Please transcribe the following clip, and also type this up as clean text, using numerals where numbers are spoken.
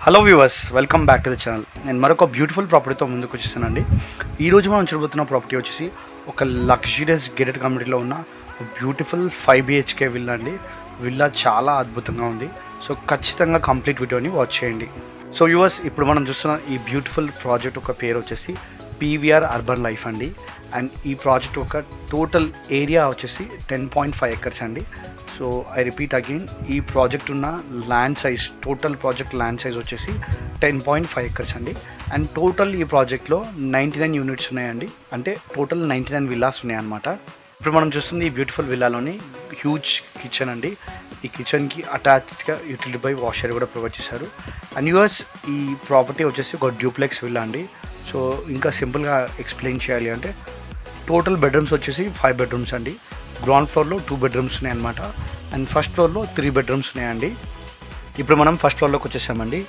Hello viewers, welcome back to the channel. నేను మరొక beautiful ప్రాపర్టీతో ముందుకు వచ్చేసానండి. ఈరోజు మనం చూడబోతున్న ప్రాపర్టీ వచ్చేసి ఒక లగ్జరియస్ గేటెడ్ కమ్యూనిటీలో ఉన్న బ్యూటిఫుల్ 5 BHK విల్లా అండి. విల్లా చాలా అద్భుతంగా ఉంది. సో ఖచ్చితంగా కంప్లీట్ వీడియోని వాచ్ చేయండి. సో వ్యూవర్స్, ఇప్పుడు మనం చూస్తున్న ఈ బ్యూటిఫుల్ ప్రాజెక్ట్ ఒక పేరు వచ్చేసి PVR అర్బన్ లైఫ్ అండి. అండ్ ఈ ప్రాజెక్ట్ ఒక టోటల్ ఏరియా వచ్చేసి 10.5 acres అండి. సో ఐ రిపీట్ అగైన్, ఈ ప్రాజెక్ట్ ఉన్న land size, total project land size వచ్చేసి 10.5 acres అండి. అండ్ టోటల్ ఈ ప్రాజెక్ట్లో 99 యూనిట్స్ ఉన్నాయండి. అంటే టోటల్ 99 విల్లాస్ ఉన్నాయన్నమాట. ఇప్పుడు మనం చూస్తుంది ఈ బ్యూటిఫుల్ విల్లాలోని హ్యూజ్ కిచెన్ అండి. ఈ కిచెన్కి అటాచ్డ్గా యూటిలిటీ బై వాషర్ కూడా ప్రొవైడ్ చేశారు. అండ్ యూఎస్ ఈ ప్రాపర్టీ వచ్చేసి ఒక డ్యూప్లెక్స్ విల్లా అండి. సో ఇంకా సింపుల్గా ఎక్స్ప్లెయిన్ చేయాలి అంటే టోటల్ బెడ్రూమ్స్ వచ్చేసి 5 bedrooms అండి. గ్రౌండ్ ఫ్లోర్లో 2 bedrooms ఉన్నాయన్నమాట. అండ్ ఫస్ట్ ఫ్లోర్లో 3 bedrooms ఉన్నాయండి. ఇప్పుడు మనం ఫస్ట్ ఫ్లోర్లోకి వచ్చేసామండి.